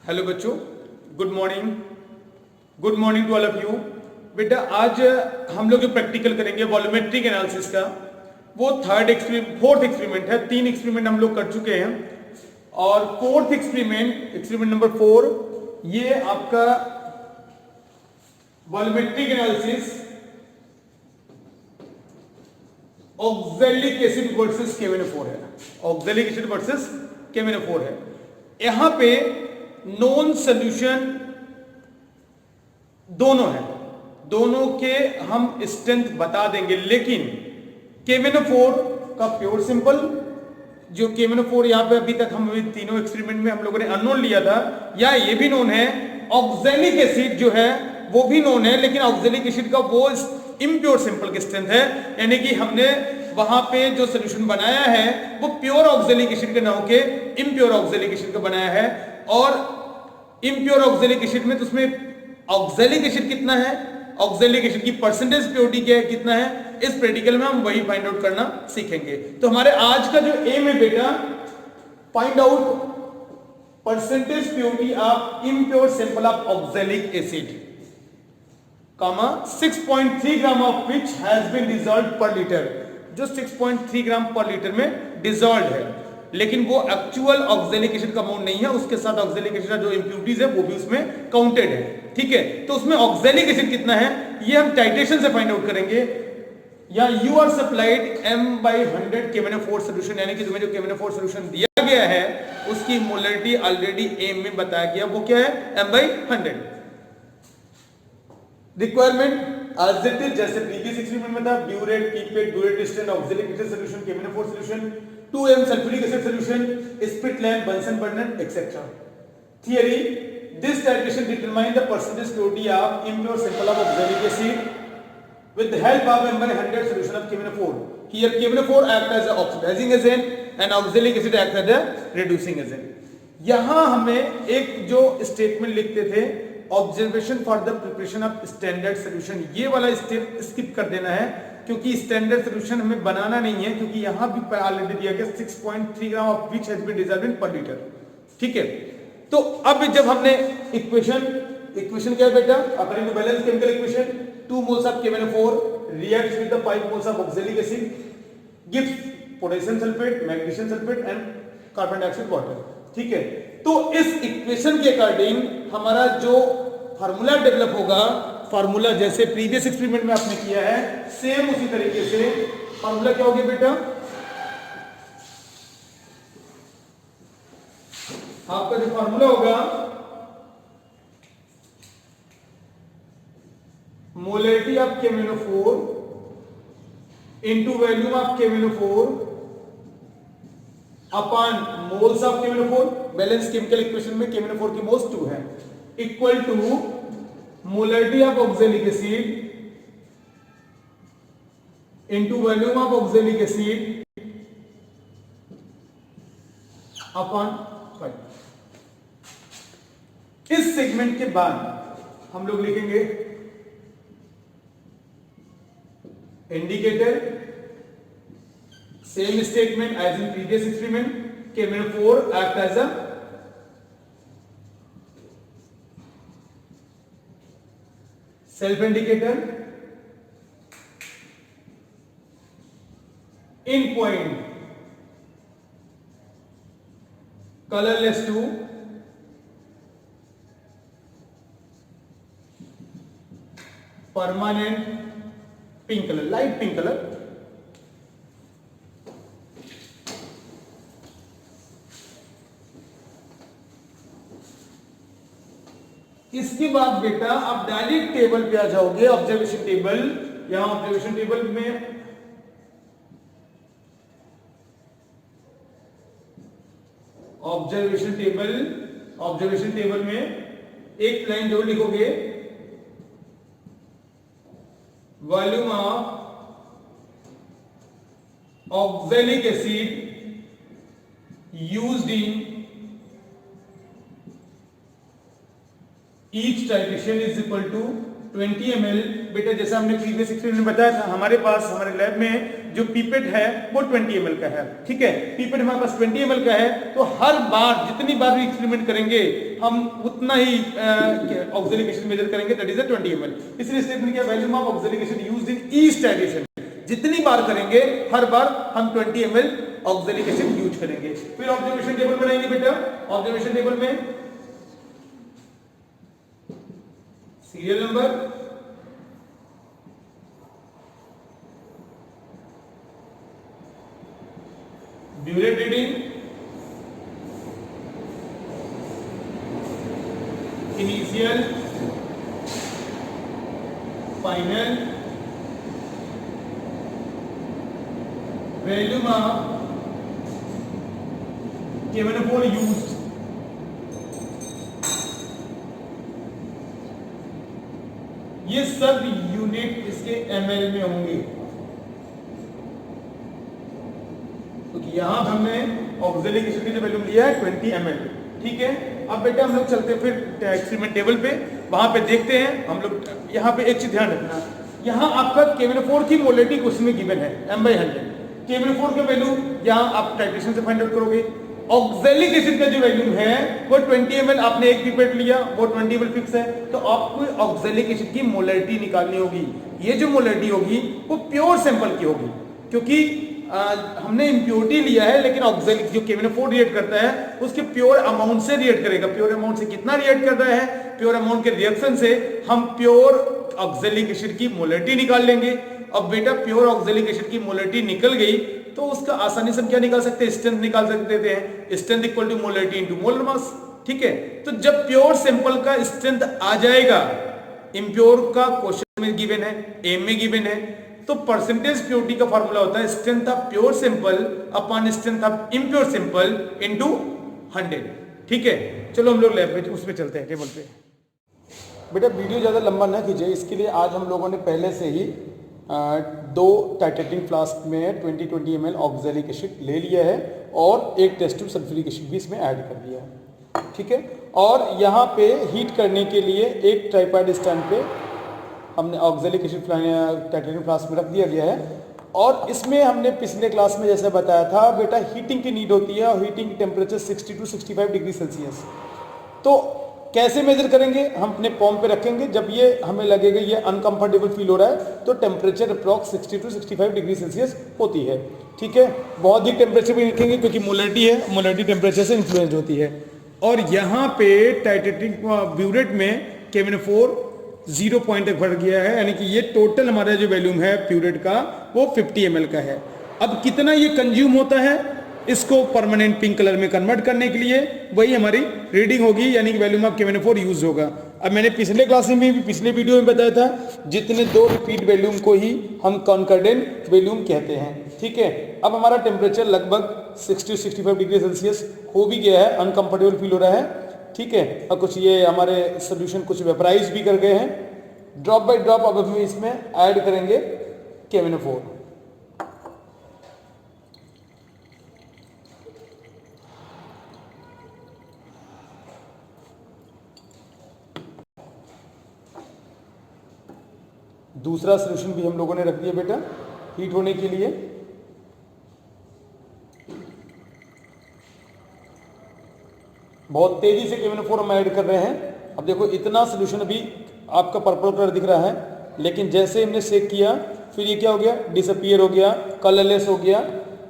Hello बच्चों, good morning to all of you. बेटा आज हम लोग जो प्रैक्टिकल करेंगे वॉल्यूमेट्रिक एनालिसिस का, वो फोर्थ एक्सपेरिमेंट है। 3 एक्सपेरिमेंट हम लोग कर चुके हैं और फोर्थ एक्सपेरिमेंट नंबर 4, ये आपका volumetric analysis oxalic acid versus KMnO4 है। ऑक्सैलिक एसिड वर्सेस KMnO4 है। यहां पे नॉन सॉल्यूशन दोनों है, दोनों के हम स्ट्रेंथ बता देंगे, लेकिन KMnO4 का प्योर सिंपल, जो KMnO4 यहां पे अभी तक हम तीनों एक्सपेरिमेंट में हम लोगों ने अननोन लिया था, या ये भी नोन है। ऑक्सैलिक एसिड जो है वो भी नोन है, लेकिन ऑक्सैलिक एसिड का वो इम्प्योर सिंपल की स्ट्रेंथ है, यानी कि हमने वहां पे जो सोल्यूशन बनाया है वो प्योर ऑक्सैलिक एसिड के ना होके इम्प्योर ऑक्सैलिक एसिड का बनाया है। और इम्प्योर ऑक्सैलिक एसिड में तो उसमें ऑक्सैलिक एसिड कितना है, ऑक्सैलिक एसिड की परसेंटेज प्योरिटी क्या है, कितना है, इस प्रैक्टिकल में हम वही फाइंड आउट करना सीखेंगे। तो हमारे आज का जो एम है बेटा, find out percentage purity of impure sample of oxalic acid, 6.3 gram of which has been dissolved per litre, जो 6.3 ग्राम पर लीटर में डिसॉल्व्ड है, लेकिन वो एक्चुअल ऑक्सैलिक एसिड का अमाउंट नहीं है, उसके साथ ऑक्सैलिक एसिड का जो इंप्यूरिटीज है वो भी उसमें काउंटेड है। ठीक है, तो उसमें ऑक्सैलिक एसिड कितना है ये हम टाइट्रेशन से फाइंड आउट करेंगे। या you are supplied m/100 KMnO4 solution, यानी कि तुम्हें जो KMnO4 सॉल्यूशन दिया गया है उसकी मोलरिटी ऑलरेडी एम में बताया गया, वो क्या है m/100। Requirement as it is, जैसे प्रीवियस एक्सपेरिमेंट में था, burette, pipette, burette distant, oxalic acid solution, KMnO4 solution, 2m sulphuric acid solution, spirit lamp, Bunsen burner etcetera. Theory, this titration determine the percentage purity of impure sample of oxalic acid with the help of m/100 solution of KMnO4. Here KMnO4 act as an oxidizing agent and oxalic acid act as a reducing agent. यहां हमें एक जो statement लिखते थे, observation for the preparation of standard solution, ये वाला step skip कर देना है, क्योंकि स्टैंडर्ड सोल्यूशन हमें बनाना नहीं है, क्योंकि यहां भी ऑलरेडी दिया गया 6.3 gram of which has been dissolved in per litre. ठीक है, तो अब जब हमने इक्वेशन क्या है बेटा, according to balance chemical equation, 2 moles of KMnO4 reacts with the 5 moles of oxalic acid, gives potassium sulfate, magnesium sulfate and carbon dioxide water। ठीक है, तो इस इक्वेशन के अकॉर्डिंग हमारा जो फार्मूला डेवलप होगा, फार्मूला जैसे प्रीवियस एक्सपेरिमेंट में आपने किया है, सेम उसी तरीके से फार्मूला क्या हो गया बेटा, आपका जो फार्मूला होगा molarity of KMnO4 into volume of KMnO4 upon moles of KMnO4, balance chemical equation में KMnO4 की मोल्स 2 है, equal to molarity of oxalic acid into volume of oxalic acid upon 5। इस सेगमेंट के बाद हम लोग लिखेंगे indicator, same statement as in previous experiment, KMnO4 act as a self indicator, in point colorless to permanent pink colour, light pink colour. इसके बाद बेटा आप डायरेक्ट टेबल पे आ जाओगे, ऑब्जर्वेशन टेबल। यहां ऑब्जर्वेशन टेबल में ऑब्जर्वेशन टेबल में एक लाइन जो लिखोगे, volume of oxalic acid used in each titration is equal to 20 ml। बेटा जैसा हमने प्रीवियस एक्सपेरिमेंट में बताया था, हमारे पास हमारे लैब में जो पीपेट है वो 20 ml का है, ठीक है। पीपेट हमारे पास 20 ml का है, तो हर बार जितनी बार भी एक्सपेरिमेंट करेंगे हम उतना ही ऑक्सैलिक एसिड मेजर करेंगे, दैट इज 20 ml। इसलिए स्टेटमेंट क्या, volume of oxalic acid used in each titration, जितनी बार करेंगे हर बार हम 20 ml ऑक्सैलिक एसिड यूज करेंगे। फिर ऑब्जर्वेशन टेबल बनाएंगे बेटा। ऑब्जर्वेशन टेबल में serial number, burette reading, initial, final, volume of KMnO4 used, ये सब यूनिट इसके ml में होंगे। तो यहां हमने ऑक्सैलिक एसिड की वैल्यूम लिया है 20 ml, ठीक है। अब बेटा हम लोग चलते हैं फिर एक्सपेरिमेंट टेबल पे, वहां पे देखते हैं हम लोग। यहाँ पे एक चीज ध्यान रखना, यहाँ आपका KMnO4 की मोलरिटी क्वेश्चन में गिवन है m/100। KMnO4 का वैल्यू यहाँ आप टाइट्रेशन से फाइंड आउट करोगे। ऑक्सैलिक एसिड का जो वैल्यूम है वो 20 ml, आपने एक पिपेट लिया, वो 20 ml फिक्स है, तो आपको ऑक्सैलिक एसिड की मोलरिटी निकालनी होगी। ये जो मोलरिटी होगी वो प्योर सैंपल की होगी, क्योंकि हमने इम्प्योरिटी लिया है, लेकिन ऑक्सैलिक जो KMnO4 रिएक्ट करता है उसके प्योर अमाउंट से रिएक्ट करेगा। प्योर अमाउंट से कितना रिएक्ट कर रहा है, प्योर अमाउंट के रिएक्शन से हम प्योर ऑक्सैलिक एसिड की मोलरिटी निकाल लेंगे। अब बेटा प्योर ऑक्सैलिक एसिड की मोलरिटी निकल गई तो उसका आसानी से हम क्या निकाल सकते हैं, स्ट्रेंथ निकाल सकते थे, strength equal to molarity into molar mass, ठीक है। तो जब प्योर सैंपल का स्ट्रेंथ आ जाएगा, इम्प्योर का क्वेश्चन में गिवन है, एम में गिवन है, तो परसेंटेज प्योरिटी का फार्मूला होता है strength of pure sample upon strength of impure sample into 100, ठीक है। चलो हम लोग लैब में उसमें चलते हैं, टेबल पे। बेटा वीडियो ज़्यादा लंबा ना कीजिए, इसके लिए आज हम लोगों ने पहले से ही 2 टाइट्रेटिंग फ्लास्क में 20 ml ऑक्सैलिक एसिड ले लिया है और एक टेस्ट ट्यूब सल्फ्यूरिक एसिड भी इसमें ऐड कर दिया है, ठीक है। और यहाँ पे हीट करने के लिए एक ट्राइपॉड स्टैंड पे हमने ऑक्सैलिक एसिड टाइट्रेटिंग फ्लास्क में रख दिया गया है। और इसमें हमने पिछले क्लास में जैसे बताया था बेटा, हीटिंग की नीड होती है और हीटिंग की टेम्परेचर 60 to 65 डिग्री सेल्सियस। तो कैसे मेजर करेंगे, हम अपने पॉम पे रखेंगे, जब ये हमें लगेगा ये अनकंफर्टेबल फील हो रहा है तो temperature approx 60 to 65 degree Celsius होती है, ठीक है। बहुत ही टेम्परेचर पे रखेंगे क्योंकि मोलरिटी है, मोलरिटी टेम्परेचर से इन्फ्लुएंस होती है। और यहाँ पे टाइट्रेटिंग ब्यूरेट में KMnO4 0 पॉइंट तक बढ़ गया है, यानी कि ये टोटल हमारा जो वैल्यूम है प्यूरेट का वो 50 ml का है। अब कितना ये कंज्यूम होता है, इसको परमानेंट पिंक कलर में कन्वर्ट करने के लिए वही हमारी रीडिंग होगी, यानी कि वैल्यूम ऑफ KMnO4 यूज होगा। अब मैंने पिछले क्लास में भी, पिछले वीडियो में बताया था, जितने 2 रिपीट वैल्यूम को ही हम कॉन्कर्डेंट वैल्यूम कहते हैं, ठीक है। अब हमारा टेम्परेचर लगभग 60 to 65 डिग्री सेल्सियस हो भी गया है, अनकंफर्टेबल फील हो रहा है, ठीक है। और कुछ ये हमारे सोल्यूशन कुछ वेपराइज भी कर गए हैं। ड्रॉप बाय ड्रॉप अब हम इसमें ऐड करेंगे KMnO4। दूसरा सोल्यूशन भी हम लोगों ने रख दिया बेटा हीट होने के लिए। बहुत तेजी से KMnO4 हम ऐड कर रहे हैं। अब देखो इतना सोल्यूशन अभी आपका पर्पल कलर दिख रहा है, लेकिन जैसे हमने सेक किया फिर ये क्या हो गया, डिसअपीयर हो गया, कलरलेस हो गया,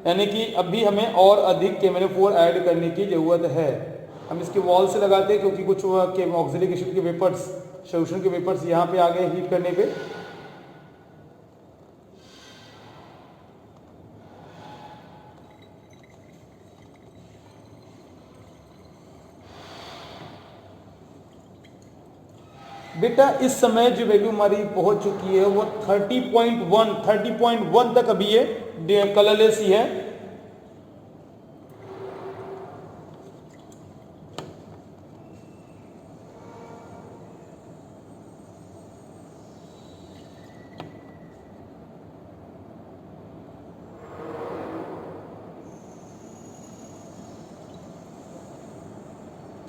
यानी कि अभी हमें और अधिक KMnO4 ऐड करने की ज़रूरत है। हम इसके वॉल से लगाते हैं क्योंकि कुछ ऑक्सैलिक एसिड के वेपर्स, सोल्यूशन के वेपर्स यहाँ पे आ गए हीट करने पे। बेटा इस समय जो वैल्यू हमारी पहुंच चुकी है वो 30.1 तक अभी ये कलरलेस ही है।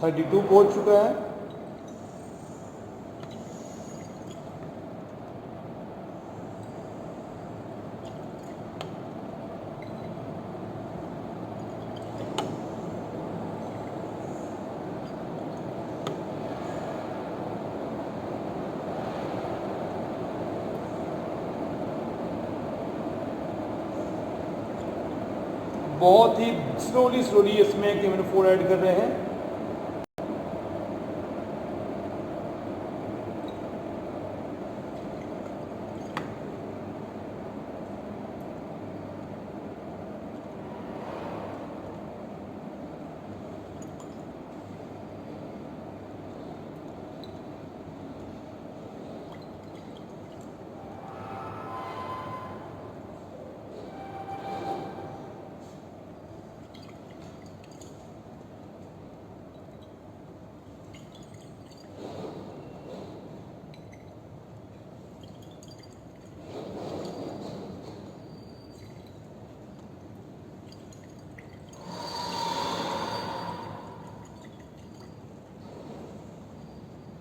थर्टी टू पहुंच चुका है। बहुत ही स्लोली इसमें KMnO4 ऐड कर रहे हैं।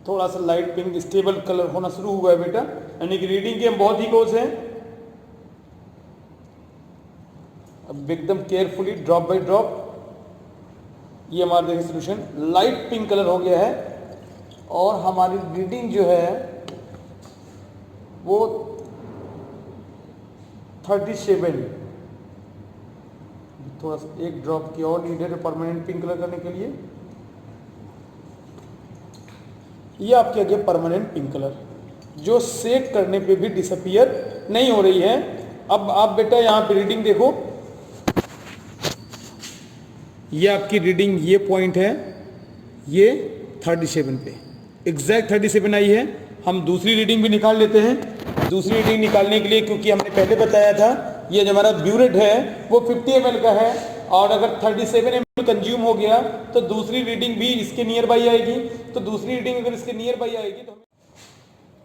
थोड़ा सा लाइट पिंक स्टेबल कलर होना शुरू हुआ है बेटा, यानी कि रीडिंग के हम बहुत ही क्लोज हैं। अब एकदम केयरफुली ड्रॉप बाय ड्रॉप ये हमारा देखिए सोल्यूशन लाइट पिंक कलर हो गया है और हमारी रीडिंग जो है वो 37, थोड़ा सा एक ड्रॉप की और नीडेड है परमानेंट पिंक कलर करने के लिए। ये आपके आगे परमानेंट पिंक कलर जो सेक करने पे भी डिसअपियर नहीं हो रही है। अब आप बेटा यहाँ पे रीडिंग देखो, ये आपकी रीडिंग ये पॉइंट है, ये 37 पे एग्जैक्ट 37 आई है। हम दूसरी रीडिंग भी निकाल लेते हैं। दूसरी रीडिंग निकालने के लिए, क्योंकि हमने पहले बताया था ये जो हमारा ब्यूरेट है वो 50 ml का है और अगर 37 ml कंज्यूम हो गया तो दूसरी रीडिंग भी इसके नियर बाई आएगी। तो दूसरी रीडिंग अगर इसके नियर बाई आएगी तो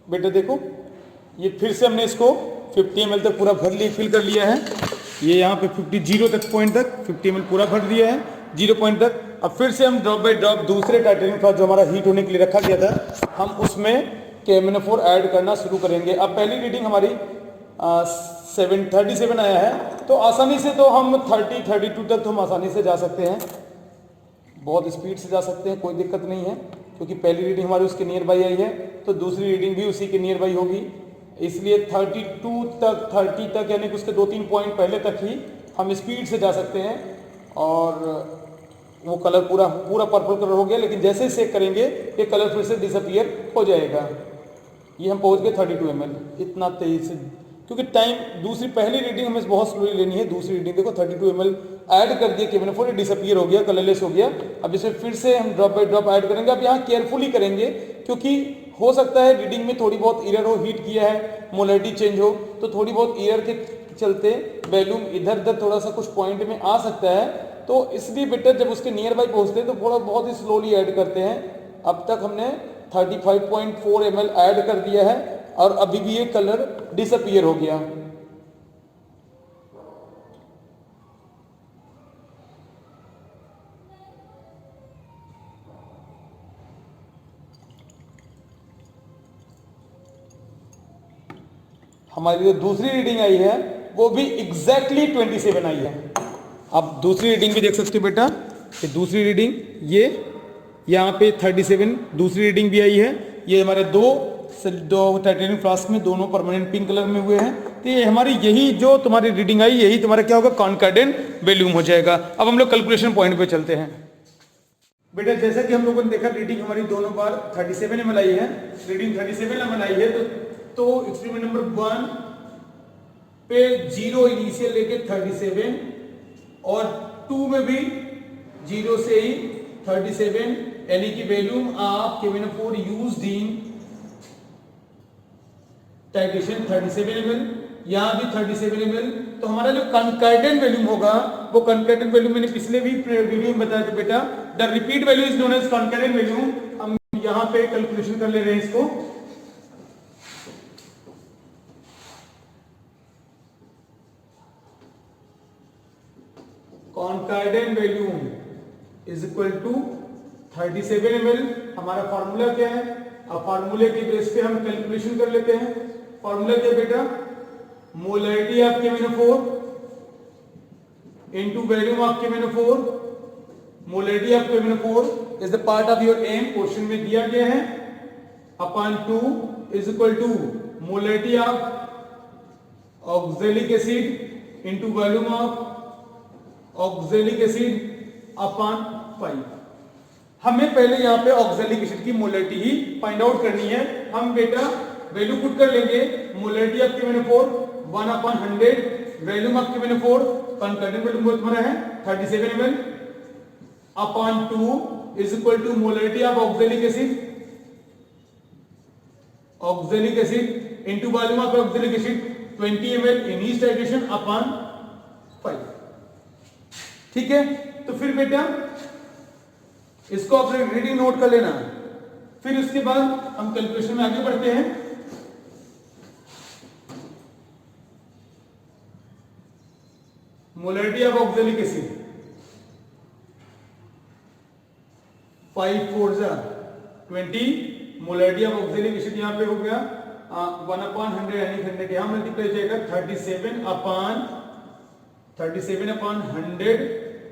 बेटा देखो ये फिर से हमने इसको 50 ml तक पूरा भर फिल कर लिया है। ये यहाँ पे 50 तक पॉइंट तक 50 ml पूरा भर दिया है, 0 पॉइंट तक। अब फिर से हम ड्रॉप बाय ड्रॉप दूसरे टाइटेनियम फ्लास्क जो हमारा हीट होने के लिए रखा गया था हम उसमें KMnO4 ऐड करना शुरू करेंगे। अब पहली रीडिंग हमारी 37 आया है तो आसानी से तो हम 32 तक तो हम आसानी से जा सकते हैं, बहुत स्पीड से जा सकते हैं, कोई दिक्कत नहीं है। क्योंकि पहली रीडिंग हमारी उसके नियर बाई आई है तो दूसरी रीडिंग भी उसी के नियर बाई होगी, इसलिए 32 तक 30 तक यानी कि उसके 2-3 पॉइंट पहले तक ही हम स्पीड से जा सकते हैं। और वो कलर पूरा पर्पल कलर हो गया, लेकिन जैसे सेक करेंगे ये कलर फिर से डिसअपियर हो जाएगा। ये हम पहुंच गए 32 ml इतना तेज से, क्योंकि टाइम दूसरी पहली रीडिंग हमें बहुत स्लोली लेनी है। दूसरी रीडिंग देखो 32 ml ऐड कर दिया KMnO4 डिसअपियर हो गया, कलरलेस हो गया। अब इसमें फिर से हम ड्रॉप बाय ड्रॉप ऐड करेंगे। अब यहाँ केयरफुली करेंगे क्योंकि हो सकता है रीडिंग में थोड़ी बहुत एरर हो, हीट किया है, मोलैरिटी चेंज हो तो थोड़ी बहुत एरर के चलते वैल्यूम इधर उधर थोड़ा सा कुछ पॉइंट में आ सकता है। तो इसलिए बेटर जब उसके नियर बाई पहुँचते हैं तो थोड़ा बहुत ही स्लोली ऐड करते हैं। अब तक हमने 35.4 ml ऐड कर दिया है और अभी भी ये कलर डिसअपियर हो गया। हमारी जो दूसरी रीडिंग आई है वो भी एग्जैक्टली 27 आई है। अब दूसरी रीडिंग भी देख सकते हो बेटा, ये दूसरी रीडिंग ये यहाँ पे 37 दूसरी रीडिंग भी आई है। ये हमारे दो टाइटेनियम फ्लास्क में दोनों परमानेंट पिंक कलर में हुए हैं। तो ये हमारी यही जो तुम्हारी रीडिंग आई यही तुम्हारा क्या होगा कॉन्कॉर्डेंट वैल्यूम हो जाएगा। अब हम लोग कैलकुलेशन पॉइंट पे चलते हैं। बेटा जैसा कि हम लोगों ने देखा रीडिंग हमारी दोनों बार 37 ml आई है, रीडिंग 37 ml आई है। तो एक्सपेरिमेंट नंबर 1 पे 0 इनिशियल लेके 37 और 2 में भी 0 से ही 37 यानी कि volume of KMnO4 used in titration 37 ml, यहाँ भी 37 ml। तो हमारा जो कंकर्डेंट वैल्यूम होगा वो कंकर्डेंट वैल्यूम मैंने पिछले भी वीडियो में बताया था बेटा, the repeat value is known as concordant volume. हम यहाँ पे कैलकुलेशन कर ले रहे हैं इसको। Concordant volume is equal to 37 ml। हमारा फार्मूला क्या है? अब फार्मूले के बेस पे हम कैलकुलेशन कर लेते हैं। फार्मूला क्या बेटा? Molarity of KMnO4 into volume of KMnO4। Molarity of KMnO4 is the part of your aim, question में दिया गया है, upon 2 is equal to molarity of oxalic acid into volume of oxalic acid upon 5। हमें पहले यहाँ पे oxalic acid की molarity ही फाइंड आउट करनी है। हम बेटा वैल्यू पुट कर लेंगे। मोलरिटी आपकी मैंने 4 1/100, वैल्यूम आपकी मैंने 4, कंटेंट वैल्यू तुम्हारा है 37 ml upon 2 is equal to molarity of oxalic acid into volume of oxalic acid 20 ml in each titration upon 5। ठीक है, तो फिर बेटा इसको अपने रीडिंग नोट कर लेना। फिर उसके बाद हम कैलकुलेशन में आगे बढ़ते हैं। Molarity of oxalic acid 5 4 20, molarity of oxalic acid यहां पे हो गया 1/100 यानी 100 यहां मल्टीप्लाई जाएगा 37 upon 100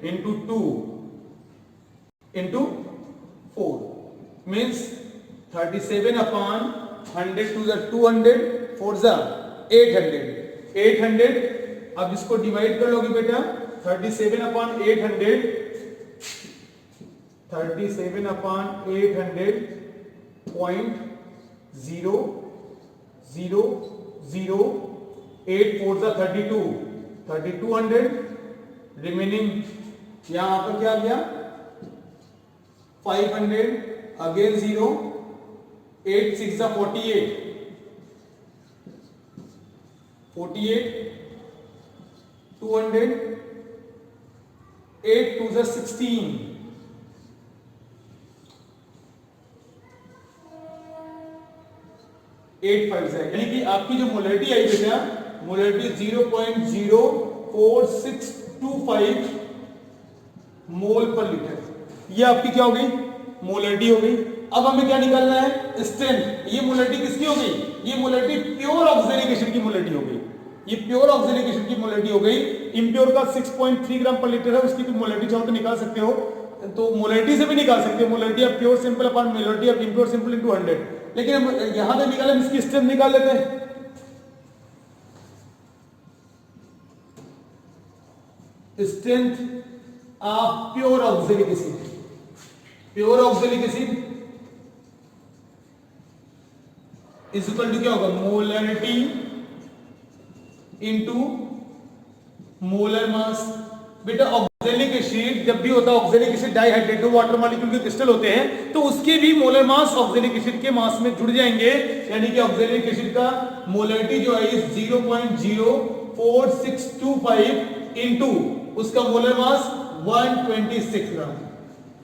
into 2 into 4 means 37 upon 100 to 200 4 800। अब इसको डिवाइड कर लोगे बेटा 37 अपॉन 800 0.0008 4 3200 रिमेनिंग यहां पर क्या आ गया 500 अगेन 0 8 6 48 200 8 2 16 8 5 है, यानी कि आपकी जो मोलरिटी आई बेटा मोलरिटी 0.04625 मोल पर लीटर। ये आपकी क्या हो गई मोलरिटी हो गई। अब हमें क्या निकालना है स्ट्रेंथ। ये मोलरिटी किसकी हो गई, ये मोलरिटी प्योर ऑक्जेलिक एसिड की मोलरिटी हो गई। ये प्योर ऑक्जेलिक एसिड की मोलरिटी हो गई। इंप्योर का 6.3 ग्राम पर लीटर है, उसकी भी मोलरिटी चाहो तो निकाल सकते हो, तो मोलरिटी से भी निकाल सकते हो। Molarity of pure simple upon molarity of impure simple into 100। लेकिन हम यहां पे निकाले, इसकी स्ट्रेंथ निकाल लेते हैं। Strength of pure oxalic acid, pure oxalic acid is equal to क्या होगा मोलरिटी इनटू मोलर मास। बेटा ऑक्जेलिक एसिड जब भी होता है, ऑक्जेलिक एसिड डाइहाइड्रेटेड वाटर मॉलिक्यूल के क्रिस्टल होते हैं, तो उसके भी मोलर मास ऑक्जेलिक एसिड के मास में जुड़ जाएंगे। यानी कि ऑक्जेलिक एसिड का मोलरिटी जो है 0.04625 इनटू उसका मोलर मास 126 ग्राम।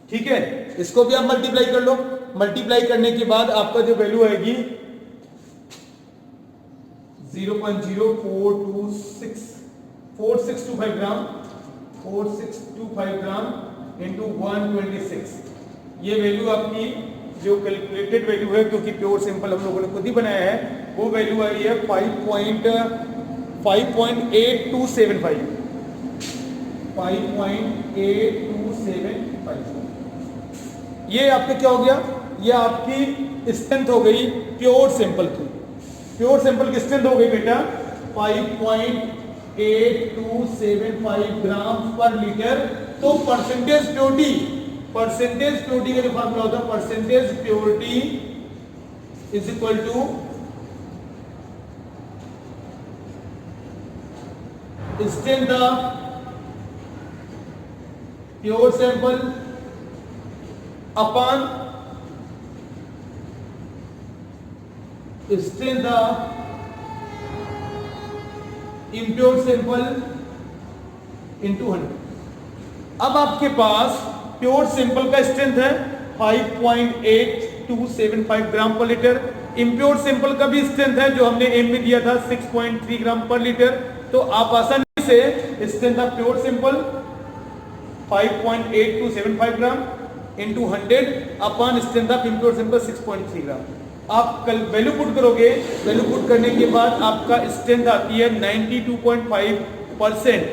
ठीक है, इसको भी आप मल्टीप्लाई कर लो। मल्टीप्लाई करने के बाद आपका जो वैल्यू आएगी 0.04625 ग्राम 4625 ग्राम इंटू 126। ये वैल्यू आपकी जो कैलकुलेटेड वैल्यू है, क्योंकि प्योर सिंपल हम लोगों ने खुद ही बनाया है, वो वैल्यू आ रही है 5.8275। ये आपके क्या हो गया, ये आपकी स्ट्रेंथ हो गई प्योर सैंपल की। प्योर सैंपल की स्ट्रेंथ हो गई बेटा 5.8275 ग्राम पर लीटर। तो परसेंटेज प्योरिटी का जो फॉर्मूला होता है, percentage purity is equal to strength of pure sample upon strength of impure sample into 100। अब आपके पास प्योर सैंपल का स्ट्रेंथ है 5.8275 ग्राम पर लीटर। इम्प्योर सैंपल का भी स्ट्रेंथ है जो हमने एम में दिया था 6.3 ग्राम पर लीटर। तो आप आसानी से strength of pure sample 5.8275 gram into 100 upon strength of impure sample 6.3 ग्राम। आप कल वैल्यू पुट करोगे, वैल्यू पुट करने के बाद आपका स्ट्रेंथ आती है 92.5%।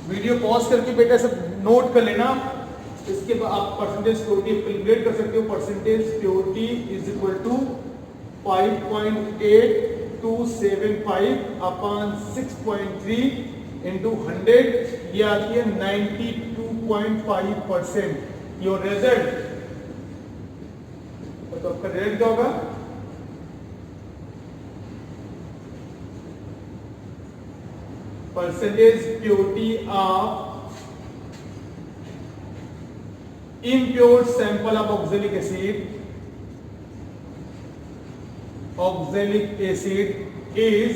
वीडियो पॉज करके बेटा सब नोट कर लेना। इसके बाद आप परसेंटेज प्योरिटी कैलकुलेट कर सकते हो। Percentage purity is equal to 5.8 275 upon 6.3 into 100, ये आती है 92.5%। योर रिजल्ट, तो आपका रिजल्ट क्या होगा? Percentage purity of impure sample of oxalic acid is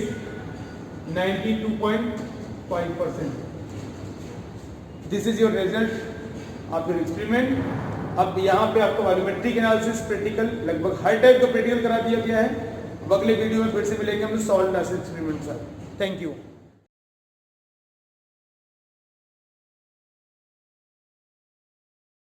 92.5%. This is your result of your experiment. अब यहाँ पे आपको वॉल्यूमेट्रिक एनालिसिस प्रैक्टिकल लगभग हर टाइप का प्रैक्टिकल करा दिया गया है। अब अगले वीडियो में फिर से मिलेंगे हम सॉल्ट एनालिसिस एक्सपेरिमेंट के साथ। Thank you.